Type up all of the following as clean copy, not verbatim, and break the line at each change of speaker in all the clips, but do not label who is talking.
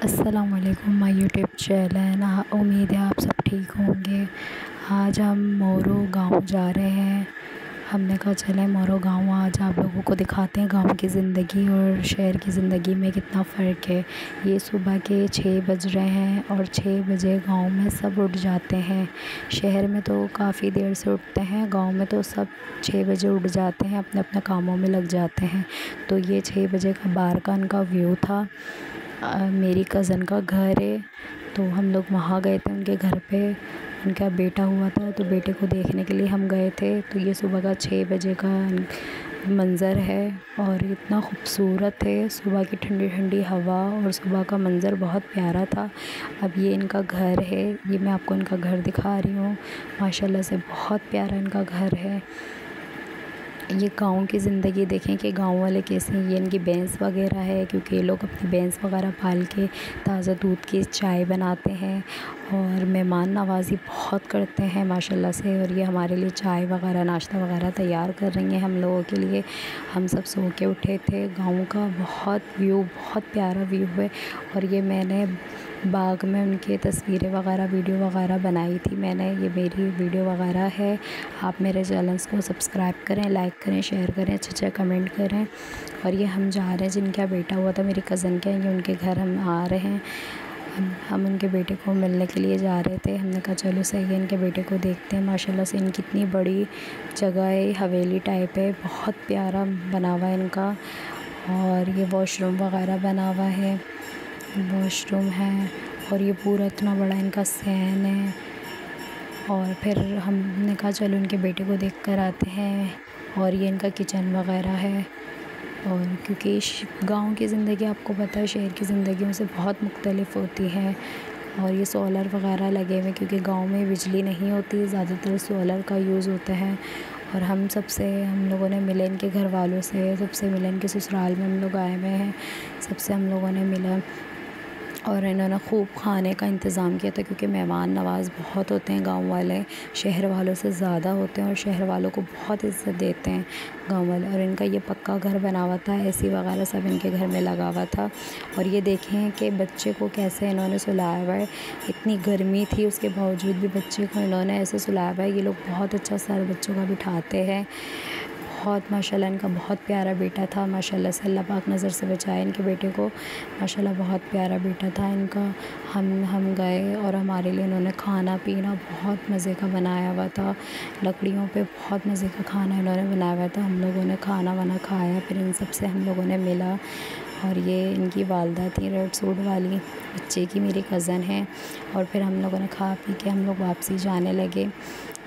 अस्सलामुअलैकुम my YouTube channel. उम्मीद है आप सब ठीक होंगे। आज हम मोरो गांव जा रहे हैं। हमने कहा चलें मोरो गांव आज आप लोगों को दिखाते हैं गांव की ज़िंदगी और शहर की ज़िंदगी में कितना फ़र्क है। ये सुबह के 6 बज रहे हैं और 6 बजे गांव में सब उठ जाते हैं। शहर में तो काफ़ी देर से उठते हैं, गांव में तो सब 6 बजे उठ जाते हैं, अपने अपने कामों में लग जाते हैं। तो ये 6 बजे का बाहर का उनका व्यू था। मेरी कज़न का घर है, तो हम लोग वहाँ गए थे उनके घर पे। उनका बेटा हुआ था तो बेटे को देखने के लिए हम गए थे। तो ये सुबह का 6 बजे का मंज़र है और इतना खूबसूरत है। सुबह की ठंडी ठंडी हवा और सुबह का मंज़र बहुत प्यारा था। अब ये इनका घर है, ये मैं आपको इनका घर दिखा रही हूँ। माशाल्लाह से बहुत प्यारा इनका घर है। ये गाँव की ज़िंदगी देखें कि गाँव वाले कैसे हैं। ये इनकी भैंस वगैरह है, क्योंकि ये लोग अपनी भैंस वगैरह पाल के ताज़ा दूध की चाय बनाते हैं और मेहमान नवाज़ी बहुत करते हैं माशाल्लाह से। और ये हमारे लिए चाय वगैरह नाश्ता वगैरह तैयार कर रही हैं हम लोगों के लिए। हम सब सो के उठे थे। गाँव का बहुत प्यारा व्यू है। और ये मैंने बाग में उनके तस्वीरें वगैरह वीडियो वगैरह बनाई थी मैंने। ये मेरी वीडियो वगैरह है। आप मेरे चैनल्स को सब्सक्राइब करें, लाइक करें, शेयर करें, अच्छे कमेंट करें। और ये हम जा रहे हैं, जिनका बेटा हुआ था मेरी कज़न के, ये उनके घर हम आ रहे हैं। हम उनके बेटे को मिलने के लिए जा रहे थे। हमने कहा चलो सही है, इनके बेटे को देखते हैं। माशाल्लाह से इनकी इतनी बड़ी जगह है, हवेली टाइप है, बहुत प्यारा बना हुआ है इनका। और ये वॉशरूम वगैरह बना हुआ है, वॉशरूम है। और ये पूरा इतना बड़ा इनका सहन है। और फिर हमने कहा चलो इनके बेटे को देख कर आते हैं। और ये इनका किचन वगैरह है। और क्योंकि गांव की ज़िंदगी आपको पता है शहर की ज़िंदगियों से बहुत मुख्तलिफ़ होती है। और ये सोलर वगैरह लगे हुए हैं, क्योंकि गांव में बिजली नहीं होती, ज़्यादातर सोलर का यूज़ होता है। और हम लोगों ने मिले इनके घर वालों से, सबसे मिले। इनके ससुराल में हम लोग आए हुए हैं, सबसे हम लोगों ने मिला। और इन्होंने खूब खाने का इंतज़ाम किया था, क्योंकि मेहमान नवाज़ बहुत होते हैं गांव वाले, शहर वालों से ज़्यादा होते हैं। और शहर वालों को बहुत इज़्ज़त देते हैं गांव वाले। और इनका ये पक्का घर बना हुआ था, एसी वगैरह सब इनके घर में लगा हुआ था। और ये देखें कि बच्चे को कैसे इन्होंने सुलाया हुआ है। इतनी गर्मी थी उसके बावजूद भी बच्चे को इन्होंने ऐसे सुलाया हुआ है। ये लोग बहुत अच्छा सर बच्चों का बिठाते हैं। बहुत माशाल्लाह इनका बहुत प्यारा बेटा था। माशाल्लाह से अल्लाह पाक नज़र से बचाए इनके बेटे को। माशाल्लाह बहुत प्यारा बेटा था इनका। हम गए और हमारे लिए इन्होंने खाना पीना बहुत मज़े का बनाया हुआ था। लकड़ियों पे बहुत मज़े का खाना इन्होंने बनाया हुआ था। हम लोगों ने खाना वाना खाया, फिर इन सब से हम लोगों ने मिला। और ये इनकी वालदा थी, रेड सूट वाली बच्चे की, मेरी कज़न है। और फिर हम लोगों ने खा पी के हम लोग वापसी जाने लगे।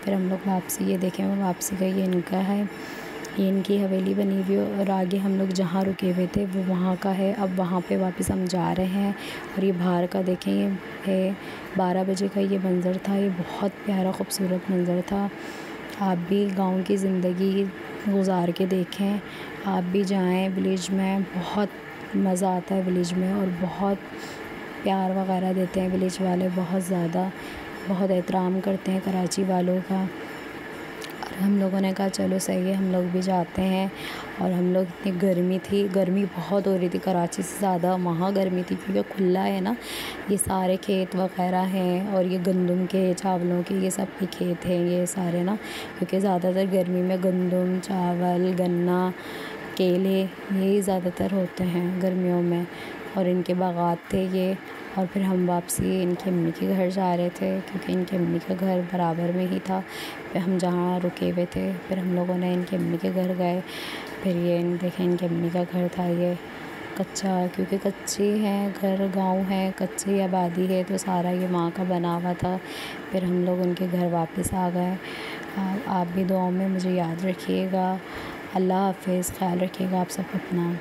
फिर हम लोग वापसी, ये देखें मैं वापसी का, ये इनका है, ये इनकी हवेली बनी हुई है। और आगे हम लोग जहाँ रुके हुए थे वो वहाँ का है। अब वहाँ पे वापस हम जा रहे हैं। और ये बाहर का देखें, ये है 12 बजे का ये मंज़र था। ये बहुत प्यारा खूबसूरत मंज़र था। आप भी गांव की ज़िंदगी गुज़ार के देखें, आप भी जाएं विलेज में। बहुत मज़ा आता है विलेज में, और बहुत प्यार वगैरह देते हैं विलेज वाले, बहुत ज़्यादा, बहुत एहतराम करते हैं कराची वालों का। और हम लोगों ने कहा चलो सही है, हम लोग भी जाते हैं। और हम लोग, इतनी गर्मी थी, गर्मी बहुत हो रही थी, कराची से ज़्यादा वहाँ गर्मी थी, क्योंकि खुला है ना, ये सारे खेत वगैरह हैं। और ये गंदम के, चावलों के, ये सब के खेत हैं ये सारे ना, क्योंकि ज़्यादातर गर्मी में गंदम, चावल, गन्ना, केले, यही ज़्यादातर होते हैं गर्मियों में। और इनके बागात थे ये। और फिर हम वापसी इनकी अम्मी के घर जा रहे थे, क्योंकि इनकी अम्मी का घर बराबर में ही था फिर हम जहाँ रुके हुए थे। फिर हम लोगों ने इनकी अम्मी के घर गए। फिर ये देखें इनकी अम्मी का घर था ये कच्चा, क्योंकि कच्चे हैं घर, गांव है, कच्ची आबादी है, तो सारा ये माँ का बना हुआ था। फिर हम लोग उनके घर वापस आ गए। आप भी दुआओं में मुझे याद रखिएगा। अल्लाह हाफ़िज़, ख्याल रखिएगा आप सब अपना।